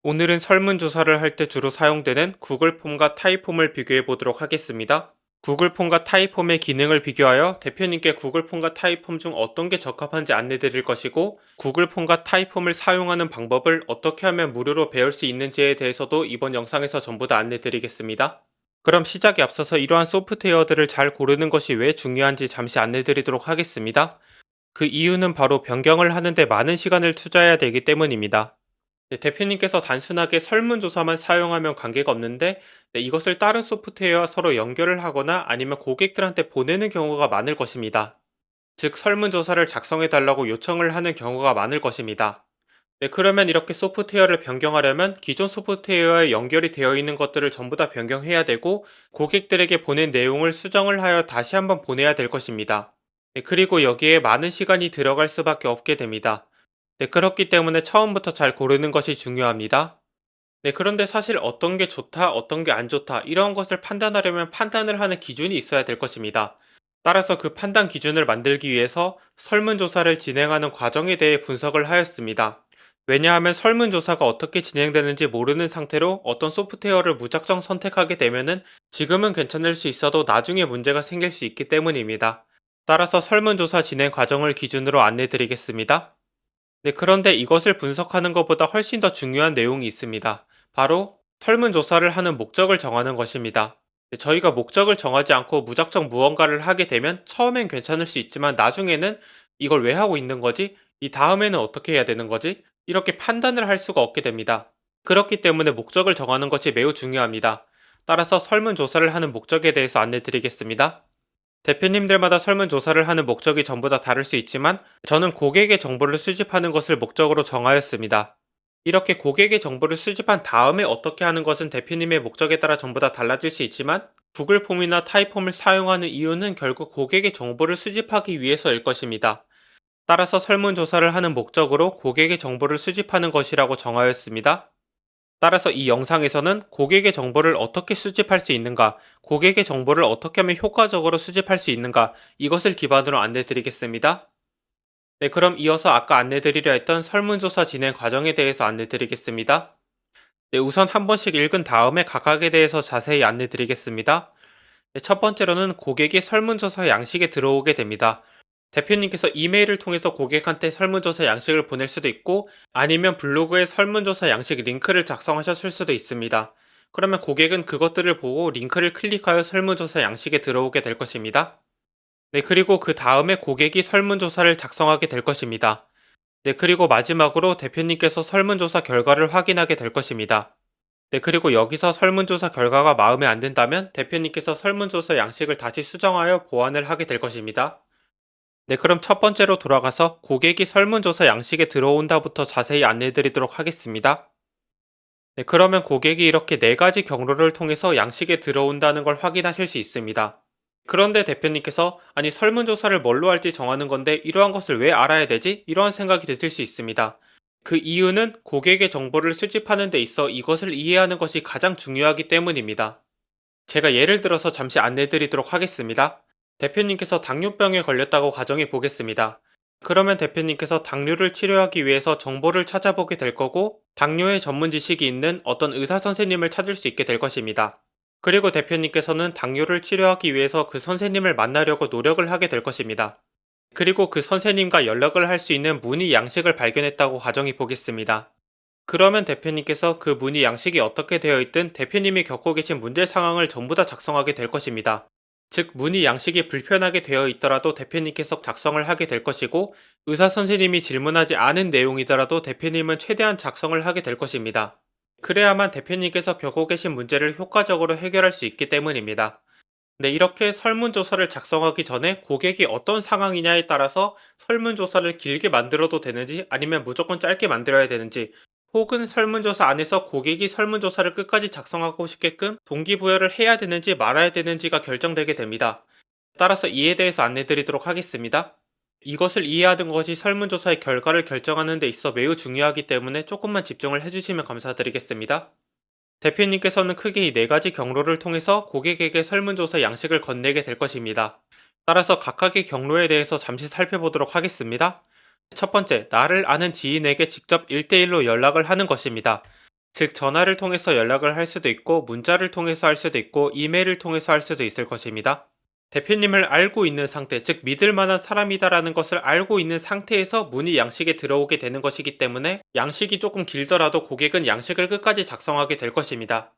오늘은 설문조사를 할 때 주로 사용되는 구글 폼과 타입폼을 비교해 보도록 하겠습니다. 구글 폼과 타입폼의 기능을 비교하여 대표님께 구글 폼과 타입폼 중 어떤 게 적합한지 안내 드릴 것이고, 구글 폼과 타입폼을 사용하는 방법을 어떻게 하면 무료로 배울 수 있는지에 대해서도 이번 영상에서 전부 다 안내 드리겠습니다. 그럼 시작에 앞서서 이러한 소프트웨어들을 잘 고르는 것이 왜 중요한지 잠시 안내 드리도록 하겠습니다. 그 이유는 바로 변경을 하는데 많은 시간을 투자해야 되기 때문입니다. 네, 대표님께서 단순하게 설문조사만 사용하면 관계가 없는데, 이것을 다른 소프트웨어와 서로 연결을 하거나 아니면 고객들한테 보내는 경우가 많을 것입니다. 즉, 설문조사를 작성해 달라고 요청을 하는 경우가 많을 것입니다. 네, 그러면 이렇게 소프트웨어를 변경하려면 기존 소프트웨어에 연결이 되어 있는 것들을 전부 다 변경해야 되고, 고객들에게 보낸 내용을 수정을 하여 다시 한번 보내야 될 것입니다. 네, 그리고 여기에 많은 시간이 들어갈 수밖에 없게 됩니다. 네, 그렇기 때문에 처음부터 잘 고르는 것이 중요합니다. 네, 그런데 사실 어떤 게 좋다, 어떤 게 안 좋다, 이런 것을 판단하려면 판단을 하는 기준이 있어야 될 것입니다. 따라서 그 판단 기준을 만들기 위해서 설문조사를 진행하는 과정에 대해 분석을 하였습니다. 왜냐하면 설문조사가 어떻게 진행되는지 모르는 상태로 어떤 소프트웨어를 무작정 선택하게 되면은 지금은 괜찮을 수 있어도 나중에 문제가 생길 수 있기 때문입니다. 따라서 설문조사 진행 과정을 기준으로 안내 드리겠습니다. 네, 그런데 이것을 분석하는 것보다 훨씬 더 중요한 내용이 있습니다. 바로 설문조사를 하는 목적을 정하는 것입니다. 네, 저희가 목적을 정하지 않고 무작정 무언가를 하게 되면 처음엔 괜찮을 수 있지만 나중에는 이걸 왜 하고 있는 거지? 이 다음에는 어떻게 해야 되는 거지? 이렇게 판단을 할 수가 없게 됩니다. 그렇기 때문에 목적을 정하는 것이 매우 중요합니다. 따라서 설문조사를 하는 목적에 대해서 안내 드리겠습니다. 대표님들마다 설문조사를 하는 목적이 전부 다 다를 수 있지만, 저는 고객의 정보를 수집하는 것을 목적으로 정하였습니다. 이렇게 고객의 정보를 수집한 다음에 어떻게 하는 것은 대표님의 목적에 따라 전부 다 달라질 수 있지만, 구글 폼이나 타입폼을 사용하는 이유는 결국 고객의 정보를 수집하기 위해서일 것입니다. 따라서 설문조사를 하는 목적으로 고객의 정보를 수집하는 것이라고 정하였습니다. 따라서 이 영상에서는 고객의 정보를 어떻게 수집할 수 있는가, 고객의 정보를 어떻게 하면 효과적으로 수집할 수 있는가, 이것을 기반으로 안내 드리겠습니다. 네, 그럼 이어서 아까 안내 드리려 했던 설문조사 진행 과정에 대해서 안내 드리겠습니다. 네, 우선 한 번씩 읽은 다음에 각각에 대해서 자세히 안내 드리겠습니다. 네, 첫 번째로는 고객이 설문조사 양식에 들어오게 됩니다. 대표님께서 이메일을 통해서 고객한테 설문조사 양식을 보낼 수도 있고, 아니면 블로그에 설문조사 양식 링크를 작성하셨을 수도 있습니다. 그러면 고객은 그것들을 보고 링크를 클릭하여 설문조사 양식에 들어오게 될 것입니다. 네, 그리고 그 다음에 고객이 설문조사를 작성하게 될 것입니다. 네, 그리고 마지막으로 대표님께서 설문조사 결과를 확인하게 될 것입니다. 네, 그리고 여기서 설문조사 결과가 마음에 안 든다면 대표님께서 설문조사 양식을 다시 수정하여 보완을 하게 될 것입니다. 네, 그럼 첫 번째로 돌아가서 고객이 설문조사 양식에 들어온다부터 자세히 안내 드리도록 하겠습니다. 네, 그러면 고객이 이렇게 네 가지 경로를 통해서 양식에 들어온다는 걸 확인하실 수 있습니다. 그런데 대표님께서 아니 설문조사를 뭘로 할지 정하는 건데 이러한 것을 왜 알아야 되지? 이러한 생각이 드실 수 있습니다. 그 이유는 고객의 정보를 수집하는 데 있어 이것을 이해하는 것이 가장 중요하기 때문입니다. 제가 예를 들어서 잠시 안내 드리도록 하겠습니다. 대표님께서 당뇨병에 걸렸다고 가정해 보겠습니다. 그러면 대표님께서 당뇨를 치료하기 위해서 정보를 찾아보게 될 거고, 당뇨의 전문 지식이 있는 어떤 의사 선생님을 찾을 수 있게 될 것입니다. 그리고 대표님께서는 당뇨를 치료하기 위해서 그 선생님을 만나려고 노력을 하게 될 것입니다. 그리고 그 선생님과 연락을 할 수 있는 문의 양식을 발견했다고 가정해 보겠습니다. 그러면 대표님께서 그 문의 양식이 어떻게 되어 있든 대표님이 겪고 계신 문제 상황을 전부 다 작성하게 될 것입니다. 즉, 문의 양식이 불편하게 되어 있더라도 대표님께서 작성을 하게 될 것이고, 의사 선생님이 질문하지 않은 내용이더라도 대표님은 최대한 작성을 하게 될 것입니다. 그래야만 대표님께서 겪고 계신 문제를 효과적으로 해결할 수 있기 때문입니다. 네, 이렇게 설문조사를 작성하기 전에 고객이 어떤 상황이냐에 따라서 설문조사를 길게 만들어도 되는지 아니면 무조건 짧게 만들어야 되는지, 혹은 설문조사 안에서 고객이 설문조사를 끝까지 작성하고 싶게끔 동기부여를 해야 되는지 말아야 되는지가 결정되게 됩니다. 따라서 이에 대해서 안내 드리도록 하겠습니다. 이것을 이해하는 것이 설문조사의 결과를 결정하는 데 있어 매우 중요하기 때문에 조금만 집중을 해주시면 감사드리겠습니다. 대표님께서는 크게 이 네 가지 경로를 통해서 고객에게 설문조사 양식을 건네게 될 것입니다. 따라서 각각의 경로에 대해서 잠시 살펴보도록 하겠습니다. 첫 번째, 나를 아는 지인에게 직접 1대1로 연락을 하는 것입니다. 즉 전화를 통해서 연락을 할 수도 있고 문자를 통해서 할 수도 있고 이메일을 통해서 할 수도 있을 것입니다. 대표님을 알고 있는 상태, 즉 믿을 만한 사람이다라는 것을 알고 있는 상태에서 문의 양식에 들어오게 되는 것이기 때문에 양식이 조금 길더라도 고객은 양식을 끝까지 작성하게 될 것입니다.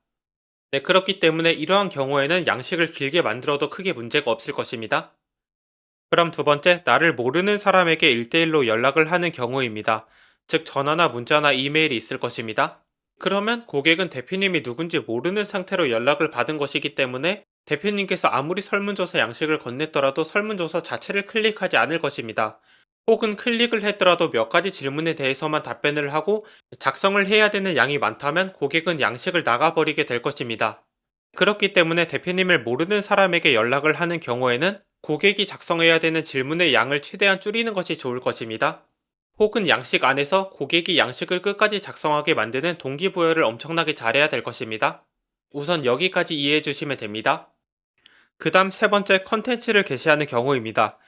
네, 그렇기 때문에 이러한 경우에는 양식을 길게 만들어도 크게 문제가 없을 것입니다. 그럼 두 번째, 나를 모르는 사람에게 1대1로 연락을 하는 경우입니다. 즉 전화나 문자나 이메일이 있을 것입니다. 그러면 고객은 대표님이 누군지 모르는 상태로 연락을 받은 것이기 때문에 대표님께서 아무리 설문조사 양식을 건넸더라도 설문조사 자체를 클릭하지 않을 것입니다. 혹은 클릭을 했더라도 몇 가지 질문에 대해서만 답변을 하고 작성을 해야 되는 양이 많다면 고객은 양식을 나가버리게 될 것입니다. 그렇기 때문에 대표님을 모르는 사람에게 연락을 하는 경우에는 고객이 작성해야 되는 질문의 양을 최대한 줄이는 것이 좋을 것입니다. 혹은 양식 안에서 고객이 양식을 끝까지 작성하게 만드는 동기부여를 엄청나게 잘해야 될 것입니다. 우선 여기까지 이해해 주시면 됩니다. 그 다음 세 번째, 컨텐츠를 게시하는 경우입니다.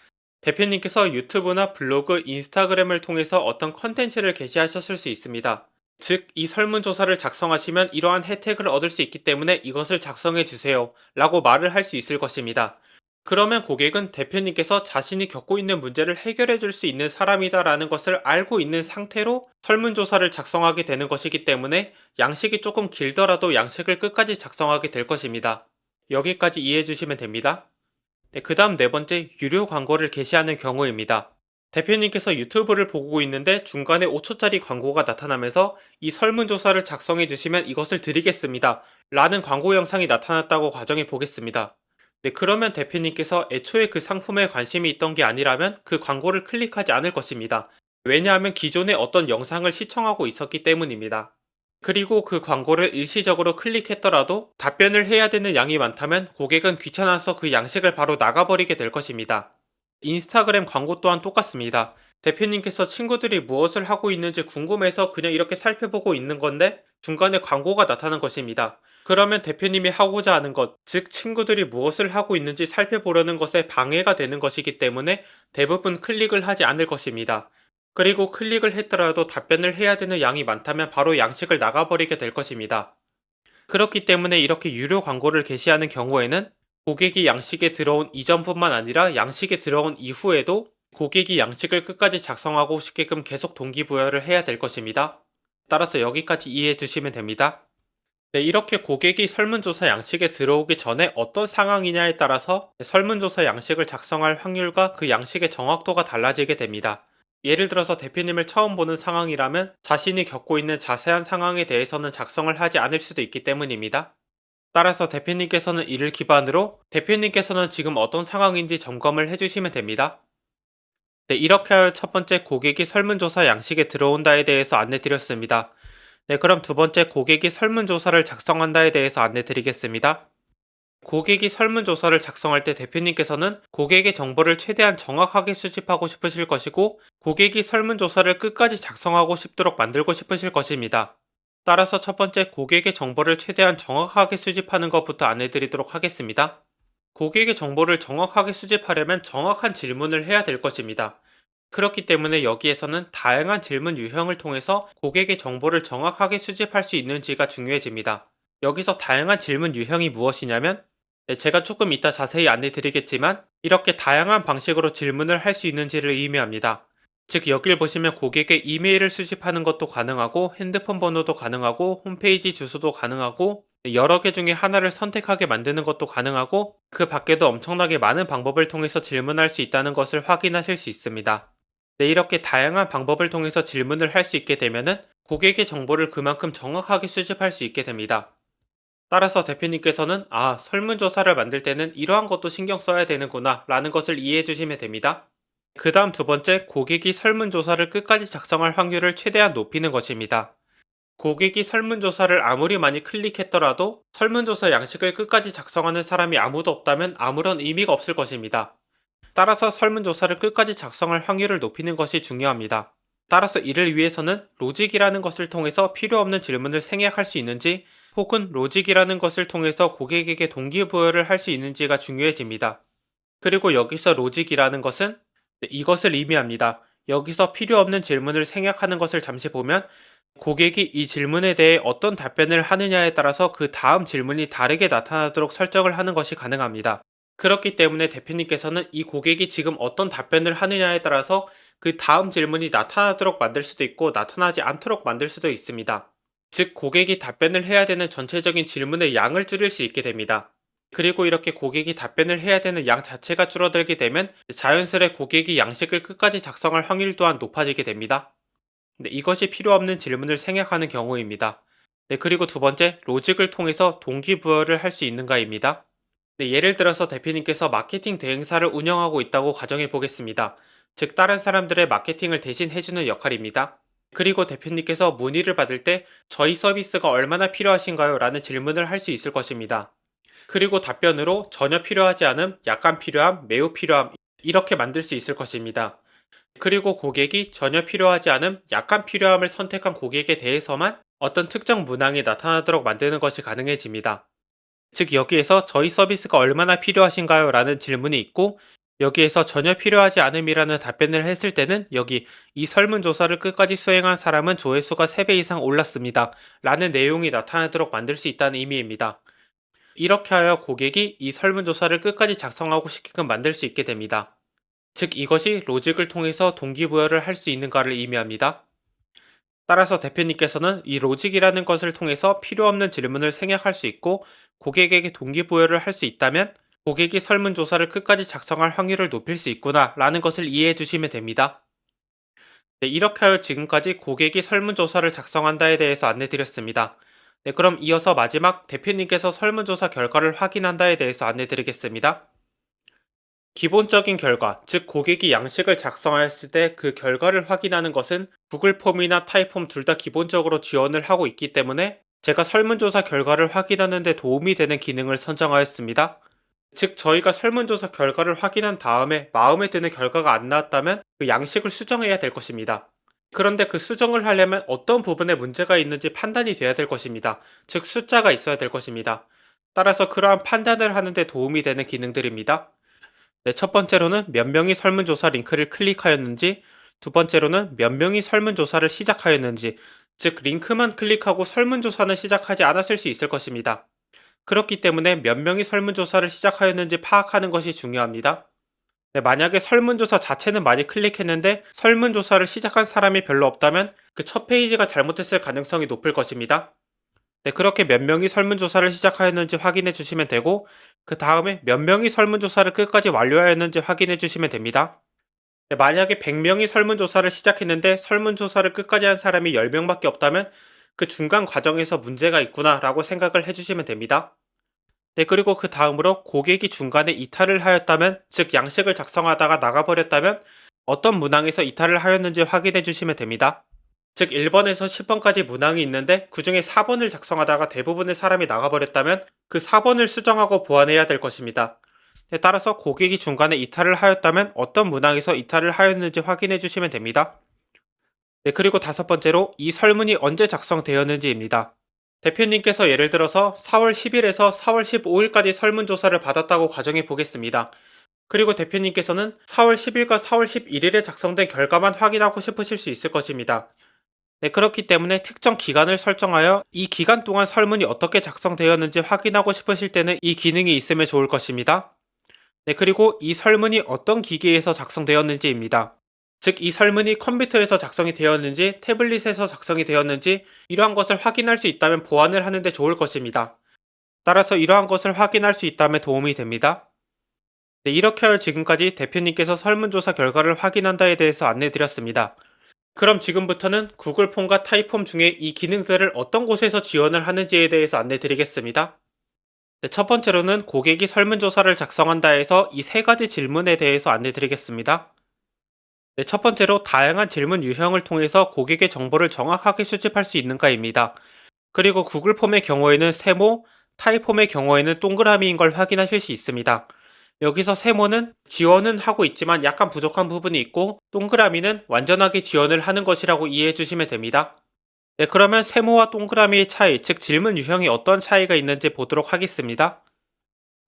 대표님께서 유튜브나 블로그, 인스타그램을 통해서 어떤 컨텐츠를 게시하셨을 수 있습니다. 즉, 이 설문조사를 작성하시면 이러한 혜택을 얻을 수 있기 때문에 이것을 작성해 주세요 라고 말을 할 수 있을 것입니다. 그러면 고객은 대표님께서 자신이 겪고 있는 문제를 해결해 줄 수 있는 사람이다 라는 것을 알고 있는 상태로 설문조사를 작성하게 되는 것이기 때문에 양식이 조금 길더라도 양식을 끝까지 작성하게 될 것입니다. 여기까지 이해해 주시면 됩니다. 네, 그 다음 네 번째, 유료 광고를 게시하는 경우입니다. 대표님께서 유튜브를 보고 있는데 중간에 5초짜리 광고가 나타나면서 이 설문조사를 작성해 주시면 이것을 드리겠습니다 라는 광고 영상이 나타났다고 가정해 보겠습니다. 네, 그러면 대표님께서 애초에 그 상품에 관심이 있던 게 아니라면 그 광고를 클릭하지 않을 것입니다. 왜냐하면 기존에 어떤 영상을 시청하고 있었기 때문입니다. 그리고 그 광고를 일시적으로 클릭했더라도 답변을 해야 되는 양이 많다면 고객은 귀찮아서 그 양식을 바로 나가버리게 될 것입니다. 인스타그램 광고 또한 똑같습니다. 대표님께서 친구들이 무엇을 하고 있는지 궁금해서 그냥 이렇게 살펴보고 있는 건데 중간에 광고가 나타난 것입니다. 그러면 대표님이 하고자 하는 것, 즉 친구들이 무엇을 하고 있는지 살펴보려는 것에 방해가 되는 것이기 때문에 대부분 클릭을 하지 않을 것입니다. 그리고 클릭을 했더라도 답변을 해야 되는 양이 많다면 바로 양식을 나가버리게 될 것입니다. 그렇기 때문에 이렇게 유료 광고를 게시하는 경우에는 고객이 양식에 들어온 이전뿐만 아니라 양식에 들어온 이후에도 고객이 양식을 끝까지 작성하고 싶게끔 계속 동기부여를 해야 될 것입니다. 따라서 여기까지 이해해 주시면 됩니다. 네, 이렇게 고객이 설문조사 양식에 들어오기 전에 어떤 상황이냐에 따라서 설문조사 양식을 작성할 확률과 그 양식의 정확도가 달라지게 됩니다. 예를 들어서 대표님을 처음 보는 상황이라면 자신이 겪고 있는 자세한 상황에 대해서는 작성을 하지 않을 수도 있기 때문입니다. 따라서 대표님께서는 이를 기반으로 대표님께서는 지금 어떤 상황인지 점검을 해주시면 됩니다. 네, 이렇게 할 첫 번째, 고객이 설문조사 양식에 들어온다에 대해서 안내드렸습니다. 네, 그럼 두 번째, 고객이 설문조사를 작성한다에 대해서 안내드리겠습니다. 고객이 설문조사를 작성할 때 대표님께서는 고객의 정보를 최대한 정확하게 수집하고 싶으실 것이고 고객이 설문조사를 끝까지 작성하고 싶도록 만들고 싶으실 것입니다. 따라서 첫 번째, 고객의 정보를 최대한 정확하게 수집하는 것부터 안내드리도록 하겠습니다. 고객의 정보를 정확하게 수집하려면 정확한 질문을 해야 될 것입니다. 그렇기 때문에 여기에서는 다양한 질문 유형을 통해서 고객의 정보를 정확하게 수집할 수 있는지가 중요해집니다. 여기서 다양한 질문 유형이 무엇이냐면 제가 조금 이따 자세히 안내 드리겠지만 이렇게 다양한 방식으로 질문을 할 수 있는지를 의미합니다. 즉 여길 보시면 고객의 이메일을 수집하는 것도 가능하고 핸드폰 번호도 가능하고 홈페이지 주소도 가능하고 여러 개 중에 하나를 선택하게 만드는 것도 가능하고 그 밖에도 엄청나게 많은 방법을 통해서 질문할 수 있다는 것을 확인하실 수 있습니다. 네, 이렇게 다양한 방법을 통해서 질문을 할 수 있게 되면은 고객의 정보를 그만큼 정확하게 수집할 수 있게 됩니다. 따라서 대표님께서는 설문조사를 만들 때는 이러한 것도 신경 써야 되는구나 라는 것을 이해해 주시면 됩니다. 그 다음 두 번째, 고객이 설문조사를 끝까지 작성할 확률을 최대한 높이는 것입니다. 고객이 설문조사를 아무리 많이 클릭했더라도 설문조사 양식을 끝까지 작성하는 사람이 아무도 없다면 아무런 의미가 없을 것입니다. 따라서 설문조사를 끝까지 작성할 확률을 높이는 것이 중요합니다. 따라서 이를 위해서는 로직이라는 것을 통해서 필요 없는 질문을 생략할 수 있는지 혹은 로직이라는 것을 통해서 고객에게 동기부여를 할 수 있는지가 중요해집니다. 그리고 여기서 로직이라는 것은 이것을 의미합니다. 여기서 필요 없는 질문을 생략하는 것을 잠시 보면 고객이 이 질문에 대해 어떤 답변을 하느냐에 따라서 그 다음 질문이 다르게 나타나도록 설정을 하는 것이 가능합니다. 그렇기 때문에 대표님께서는 이 고객이 지금 어떤 답변을 하느냐에 따라서 그 다음 질문이 나타나도록 만들 수도 있고 나타나지 않도록 만들 수도 있습니다. 즉, 고객이 답변을 해야 되는 전체적인 질문의 양을 줄일 수 있게 됩니다. 그리고 이렇게 고객이 답변을 해야 되는 양 자체가 줄어들게 되면 자연스레 고객이 양식을 끝까지 작성할 확률 또한 높아지게 됩니다. 네, 이것이 필요 없는 질문을 생략하는 경우입니다. 네, 그리고 두 번째, 로직을 통해서 동기부여를 할 수 있는가입니다. 네, 예를 들어서 대표님께서 마케팅 대행사를 운영하고 있다고 가정해 보겠습니다. 즉, 다른 사람들의 마케팅을 대신 해주는 역할입니다. 그리고 대표님께서 문의를 받을 때 저희 서비스가 얼마나 필요하신가요? 라는 질문을 할 수 있을 것입니다. 그리고 답변으로 전혀 필요하지 않음, 약간 필요함, 매우 필요함, 이렇게 만들 수 있을 것입니다. 그리고 고객이 전혀 필요하지 않음, 약간 필요함을 선택한 고객에 대해서만 어떤 특정 문항이 나타나도록 만드는 것이 가능해집니다. 즉, 여기에서 저희 서비스가 얼마나 필요하신가요? 라는 질문이 있고, 여기에서 전혀 필요하지 않음이라는 답변을 했을 때는 여기 이 설문조사를 끝까지 수행한 사람은 조회수가 3배 이상 올랐습니다. 라는 내용이 나타나도록 만들 수 있다는 의미입니다. 이렇게 하여 고객이 이 설문조사를 끝까지 작성하고 싶게끔 만들 수 있게 됩니다. 즉, 이것이 로직을 통해서 동기부여를 할 수 있는가를 의미합니다. 따라서 대표님께서는 이 로직이라는 것을 통해서 필요 없는 질문을 생략할 수 있고 고객에게 동기부여를 할 수 있다면 고객이 설문조사를 끝까지 작성할 확률을 높일 수 있구나 라는 것을 이해해 주시면 됩니다. 네, 이렇게 하여 지금까지 고객이 설문조사를 작성한다에 대해서 안내드렸습니다. 네, 그럼 이어서 마지막 대표님께서 설문조사 결과를 확인한다에 대해서 안내드리겠습니다. 기본적인 결과, 즉 고객이 양식을 작성하였을 때 그 결과를 확인하는 것은 구글 폼이나 타이폼 둘 다 기본적으로 지원을 하고 있기 때문에 제가 설문조사 결과를 확인하는 데 도움이 되는 기능을 선정하였습니다. 즉, 저희가 설문조사 결과를 확인한 다음에 마음에 드는 결과가 안 나왔다면 그 양식을 수정해야 될 것입니다. 그런데 그 수정을 하려면 어떤 부분에 문제가 있는지 판단이 돼야 될 것입니다. 즉, 숫자가 있어야 될 것입니다. 따라서 그러한 판단을 하는 데 도움이 되는 기능들입니다. 네, 첫 번째로는 몇 명이 설문조사 링크를 클릭하였는지, 두 번째로는 몇 명이 설문조사를 시작하였는지, 즉 링크만 클릭하고 설문조사는 시작하지 않았을 수 있을 것입니다. 그렇기 때문에 몇 명이 설문조사를 시작하였는지 파악하는 것이 중요합니다. 네, 만약에 설문조사 자체는 많이 클릭했는데 설문조사를 시작한 사람이 별로 없다면 그 첫 페이지가 잘못했을 가능성이 높을 것입니다. 네, 그렇게 몇 명이 설문조사를 시작하였는지 확인해 주시면 되고, 그 다음에 몇 명이 설문조사를 끝까지 완료하였는지 확인해 주시면 됩니다. 네, 만약에 100명이 설문조사를 시작했는데 설문조사를 끝까지 한 사람이 10명밖에 없다면 그 중간 과정에서 문제가 있구나 라고 생각을 해주시면 됩니다. 네, 그리고 그 다음으로 고객이 중간에 이탈을 하였다면, 즉 양식을 작성하다가 나가버렸다면 어떤 문항에서 이탈을 하였는지 확인해 주시면 됩니다. 즉 1번에서 10번까지 문항이 있는데 그 중에 4번을 작성하다가 대부분의 사람이 나가버렸다면 그 4번을 수정하고 보완해야 될 것입니다. 네, 따라서 고객이 중간에 이탈을 하였다면 어떤 문항에서 이탈을 하였는지 확인해 주시면 됩니다. 네, 그리고 다섯 번째로 이 설문이 언제 작성되었는지입니다. 대표님께서 예를 들어서 4월 10일에서 4월 15일까지 설문조사를 받았다고 가정해 보겠습니다. 그리고 대표님께서는 4월 10일과 4월 11일에 작성된 결과만 확인하고 싶으실 수 있을 것입니다. 네, 그렇기 때문에 특정 기간을 설정하여 이 기간 동안 설문이 어떻게 작성되었는지 확인하고 싶으실 때는 이 기능이 있으면 좋을 것입니다. 네, 그리고 이 설문이 어떤 기기에서 작성되었는지입니다. 즉, 이 설문이 컴퓨터에서 작성이 되었는지, 태블릿에서 작성이 되었는지, 이러한 것을 확인할 수 있다면 보완을 하는데 좋을 것입니다. 따라서 이러한 것을 확인할 수 있다면 도움이 됩니다. 네, 이렇게 하여 지금까지 대표님께서 설문조사 결과를 확인한다에 대해서 안내드렸습니다. 그럼 지금부터는 구글 폼과 타이폼 중에 이 기능들을 어떤 곳에서 지원을 하는지에 대해서 안내드리겠습니다. 네, 첫 번째로는 고객이 설문조사를 작성한다 해서 이 세 가지 질문에 대해서 안내드리겠습니다. 네, 첫 번째로 다양한 질문 유형을 통해서 고객의 정보를 정확하게 수집할 수 있는가입니다. 그리고 구글 폼의 경우에는 세모, 타이폼의 경우에는 동그라미인 걸 확인하실 수 있습니다. 여기서 세모는 지원은 하고 있지만 약간 부족한 부분이 있고, 동그라미는 완전하게 지원을 하는 것이라고 이해해 주시면 됩니다. 네, 그러면 세모와 동그라미의 차이, 즉 질문 유형이 어떤 차이가 있는지 보도록 하겠습니다.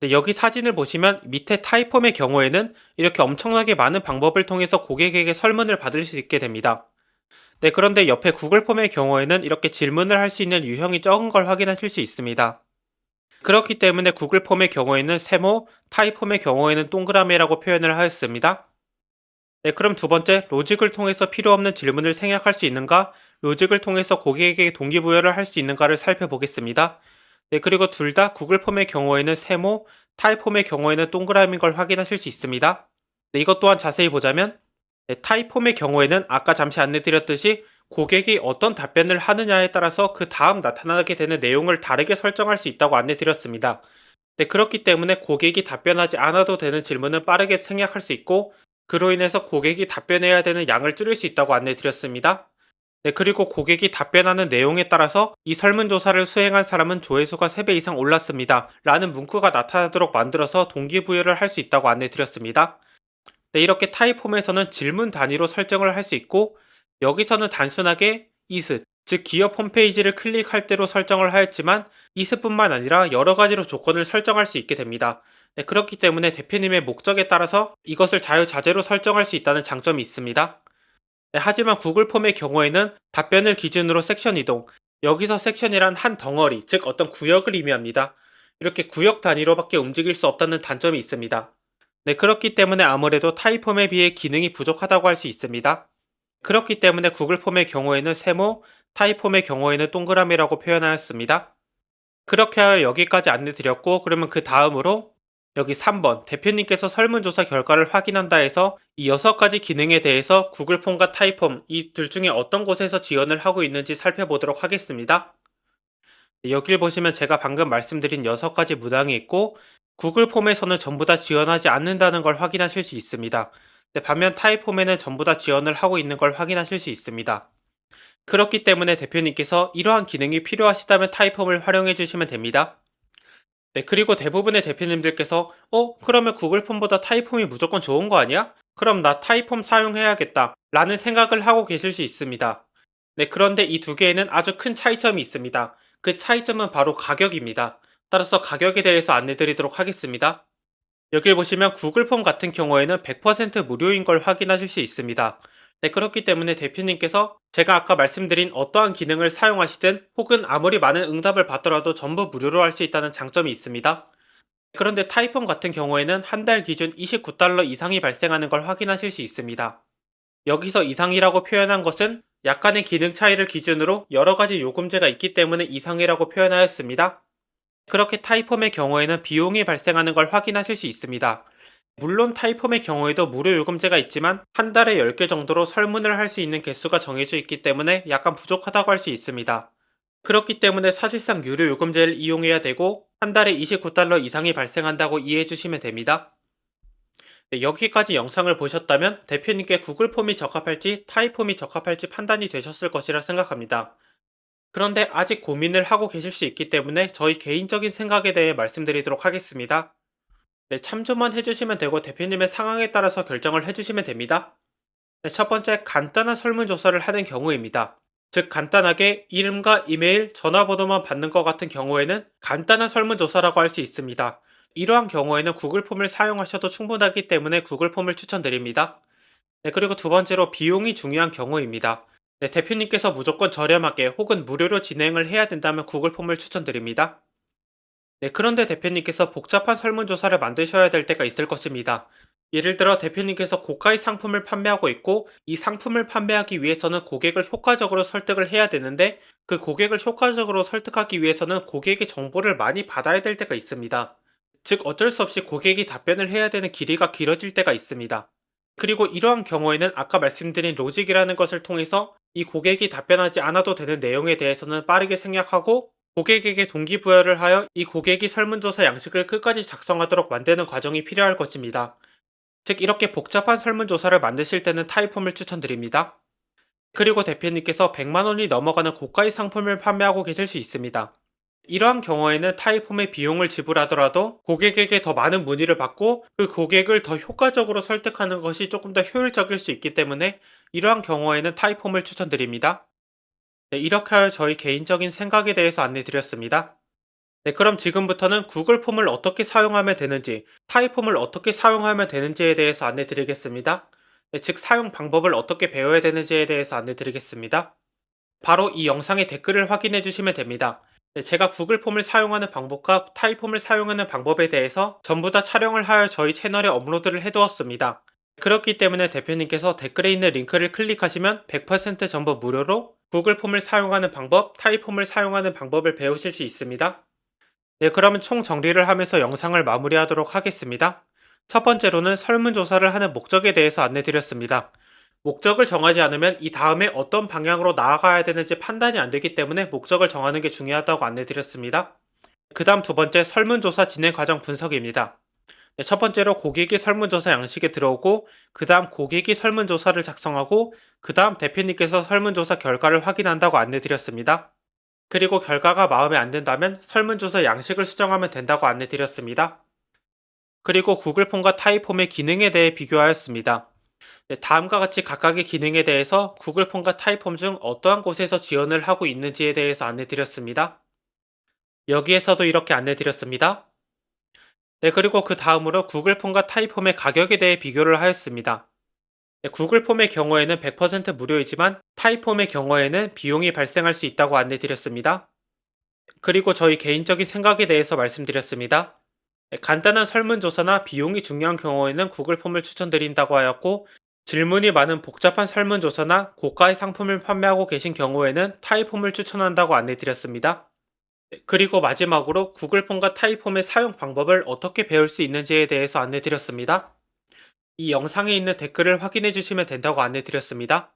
네, 여기 사진을 보시면 밑에 타이폼의 경우에는 이렇게 엄청나게 많은 방법을 통해서 고객에게 설문을 받을 수 있게 됩니다. 네, 그런데 옆에 구글 폼의 경우에는 이렇게 질문을 할 수 있는 유형이 적은 걸 확인하실 수 있습니다. 그렇기 때문에 구글 폼의 경우에는 세모, 타입폼의 경우에는 동그라미라고 표현을 하였습니다. 네, 그럼 두 번째, 로직을 통해서 필요 없는 질문을 생략할 수 있는가? 로직을 통해서 고객에게 동기부여를 할 수 있는가를 살펴보겠습니다. 네, 그리고 둘 다 구글 폼의 경우에는 세모, 타입폼의 경우에는 동그라미인 걸 확인하실 수 있습니다. 네, 이것 또한 자세히 보자면 네, 타입폼의 경우에는 아까 잠시 안내드렸듯이 고객이 어떤 답변을 하느냐에 따라서 그 다음 나타나게 되는 내용을 다르게 설정할 수 있다고 안내드렸습니다. 네, 그렇기 때문에 고객이 답변하지 않아도 되는 질문은 빠르게 생략할 수 있고 그로 인해서 고객이 답변해야 되는 양을 줄일 수 있다고 안내드렸습니다. 네, 그리고 고객이 답변하는 내용에 따라서 이 설문조사를 수행한 사람은 조회수가 3배 이상 올랐습니다. 라는 문구가 나타나도록 만들어서 동기부여를 할 수 있다고 안내드렸습니다. 네, 이렇게 타입홈에서는 질문 단위로 설정을 할 수 있고 여기서는 단순하게 이스, 즉 기업 홈페이지를 클릭할 때로 설정을 하였지만 이스뿐만 아니라 여러 가지로 조건을 설정할 수 있게 됩니다. 네, 그렇기 때문에 대표님의 목적에 따라서 이것을 자유자재로 설정할 수 있다는 장점이 있습니다. 네, 하지만 구글 폼의 경우에는 답변을 기준으로 섹션 이동, 여기서 섹션이란 한 덩어리, 즉 어떤 구역을 의미합니다. 이렇게 구역 단위로밖에 움직일 수 없다는 단점이 있습니다. 네, 그렇기 때문에 아무래도 타입폼에 비해 기능이 부족하다고 할 수 있습니다. 그렇기 때문에 구글 폼의 경우에는 세모, 타입폼의 경우에는 동그라미라고 표현하였습니다. 그렇게 하여 여기까지 안내드렸고, 그러면 그 다음으로 여기 3번 대표님께서 설문조사 결과를 확인한다 해서 이 6가지 기능에 대해서 구글 폼과 타입폼 이 둘 중에 어떤 곳에서 지원을 하고 있는지 살펴보도록 하겠습니다. 여길 보시면 제가 방금 말씀드린 6가지 문항이 있고 구글 폼에서는 전부 다 지원하지 않는다는 걸 확인하실 수 있습니다. 반면 타입폼에는 전부 다 지원을 하고 있는 걸 확인하실 수 있습니다. 그렇기 때문에 대표님께서 이러한 기능이 필요하시다면 타입폼을 활용해 주시면 됩니다. 네, 그리고 대부분의 대표님들께서 그러면 구글 폼보다 타입폼이 무조건 좋은 거 아니야? 그럼 나 타입폼 사용해야겠다 라는 생각을 하고 계실 수 있습니다. 네, 그런데 이 두 개에는 아주 큰 차이점이 있습니다. 그 차이점은 바로 가격입니다. 따라서 가격에 대해서 안내드리도록 하겠습니다. 여길 보시면 구글 폼 같은 경우에는 100% 무료인 걸 확인하실 수 있습니다. 네, 그렇기 때문에 대표님께서 제가 아까 말씀드린 어떠한 기능을 사용하시든 혹은 아무리 많은 응답을 받더라도 전부 무료로 할 수 있다는 장점이 있습니다. 그런데 타이폼 같은 경우에는 한 달 기준 $29 이상이 발생하는 걸 확인하실 수 있습니다. 여기서 이상이라고 표현한 것은 약간의 기능 차이를 기준으로 여러 가지 요금제가 있기 때문에 이상이라고 표현하였습니다. 그렇게 타이폼의 경우에는 비용이 발생하는 걸 확인하실 수 있습니다. 물론 타이폼의 경우에도 무료 요금제가 있지만 한 달에 10개 정도로 설문을 할 수 있는 개수가 정해져 있기 때문에 약간 부족하다고 할 수 있습니다. 그렇기 때문에 사실상 유료 요금제를 이용해야 되고 한 달에 $29 이상이 발생한다고 이해해 주시면 됩니다. 네, 여기까지 영상을 보셨다면 대표님께 구글 폼이 적합할지 타이폼이 적합할지 판단이 되셨을 것이라 생각합니다. 그런데 아직 고민을 하고 계실 수 있기 때문에 저희 개인적인 생각에 대해 말씀드리도록 하겠습니다. 네, 참조만 해주시면 되고 대표님의 상황에 따라서 결정을 해주시면 됩니다. 네, 첫 번째, 간단한 설문조사를 하는 경우입니다. 즉 간단하게 이름과 이메일, 전화번호만 받는 것 같은 경우에는 간단한 설문조사라고 할 수 있습니다. 이러한 경우에는 구글 폼을 사용하셔도 충분하기 때문에 구글 폼을 추천드립니다. 네, 그리고 두 번째로 비용이 중요한 경우입니다. 네, 대표님께서 무조건 저렴하게 혹은 무료로 진행을 해야 된다면 구글 폼을 추천드립니다. 네, 그런데 대표님께서 복잡한 설문조사를 만드셔야 될 때가 있을 것입니다. 예를 들어 대표님께서 고가의 상품을 판매하고 있고 이 상품을 판매하기 위해서는 고객을 효과적으로 설득을 해야 되는데 그 고객을 효과적으로 설득하기 위해서는 고객의 정보를 많이 받아야 될 때가 있습니다. 즉 어쩔 수 없이 고객이 답변을 해야 되는 길이가 길어질 때가 있습니다. 그리고 이러한 경우에는 아까 말씀드린 로직이라는 것을 통해서 이 고객이 답변하지 않아도 되는 내용에 대해서는 빠르게 생략하고 고객에게 동기부여를 하여 이 고객이 설문조사 양식을 끝까지 작성하도록 만드는 과정이 필요할 것입니다. 즉 이렇게 복잡한 설문조사를 만드실 때는 타이폼을 추천드립니다. 그리고 대표님께서 100만 원이 넘어가는 고가의 상품을 판매하고 계실 수 있습니다. 이러한 경우에는 타이폼의 비용을 지불하더라도 고객에게 더 많은 문의를 받고 그 고객을 더 효과적으로 설득하는 것이 조금 더 효율적일 수 있기 때문에 이러한 경우에는 타이폼을 추천드립니다. 네, 이렇게 하여 저희 개인적인 생각에 대해서 안내드렸습니다. 네, 그럼 지금부터는 구글 폼을 어떻게 사용하면 되는지, 타이폼을 어떻게 사용하면 되는지에 대해서 안내드리겠습니다. 네, 즉 사용 방법을 어떻게 배워야 되는지에 대해서 안내드리겠습니다. 바로 이 영상의 댓글을 확인해 주시면 됩니다. 네, 제가 구글 폼을 사용하는 방법과 타이폼을 사용하는 방법에 대해서 전부 다 촬영을 하여 저희 채널에 업로드를 해두었습니다. 그렇기 때문에 대표님께서 댓글에 있는 링크를 클릭하시면 100% 전부 무료로 구글 폼을 사용하는 방법, 타이폼을 사용하는 방법을 배우실 수 있습니다. 네, 그러면 총 정리를 하면서 영상을 마무리하도록 하겠습니다. 첫 번째로는 설문조사를 하는 목적에 대해서 안내드렸습니다. 목적을 정하지 않으면 이 다음에 어떤 방향으로 나아가야 되는지 판단이 안 되기 때문에 목적을 정하는 게 중요하다고 안내드렸습니다. 그 다음 두 번째 설문조사 진행 과정 분석입니다. 네, 첫 번째로 고객이 설문조사 양식에 들어오고 그 다음 고객이 설문조사를 작성하고 그 다음 대표님께서 설문조사 결과를 확인한다고 안내드렸습니다. 그리고 결과가 마음에 안 든다면 설문조사 양식을 수정하면 된다고 안내드렸습니다. 그리고 구글 폼과 타이폼의 기능에 대해 비교하였습니다. 네, 다음과 같이 각각의 기능에 대해서 구글 폼과 타이폼 중 어떠한 곳에서 지원을 하고 있는지에 대해서 안내드렸습니다. 여기에서도 이렇게 안내드렸습니다. 네, 그리고 그 다음으로 구글 폼과 타이폼의 가격에 대해 비교를 하였습니다. 네, 구글 폼의 경우에는 100% 무료이지만 타이폼의 경우에는 비용이 발생할 수 있다고 안내드렸습니다. 그리고 저희 개인적인 생각에 대해서 말씀드렸습니다. 네, 간단한 설문조사나 비용이 중요한 경우에는 구글 폼을 추천드린다고 하였고, 질문이 많은 복잡한 설문조사나 고가의 상품을 판매하고 계신 경우에는 타이폼을 추천한다고 안내드렸습니다. 네, 그리고 마지막으로 구글 폼과 타이폼의 사용 방법을 어떻게 배울 수 있는지에 대해서 안내드렸습니다. 이 영상에 있는 댓글을 확인해 주시면 된다고 안내드렸습니다.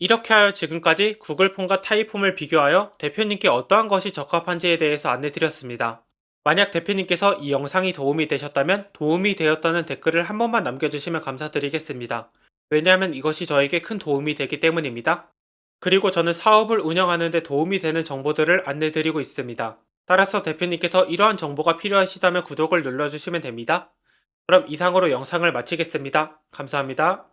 이렇게 하여 지금까지 구글 폼과 타이폼을 비교하여 대표님께 어떠한 것이 적합한지에 대해서 안내드렸습니다. 만약 대표님께서 이 영상이 도움이 되셨다면 도움이 되었다는 댓글을 한 번만 남겨주시면 감사드리겠습니다. 왜냐하면 이것이 저에게 큰 도움이 되기 때문입니다. 그리고 저는 사업을 운영하는 데 도움이 되는 정보들을 안내드리고 있습니다. 따라서 대표님께서 이러한 정보가 필요하시다면 구독을 눌러주시면 됩니다. 그럼 이상으로 영상을 마치겠습니다. 감사합니다.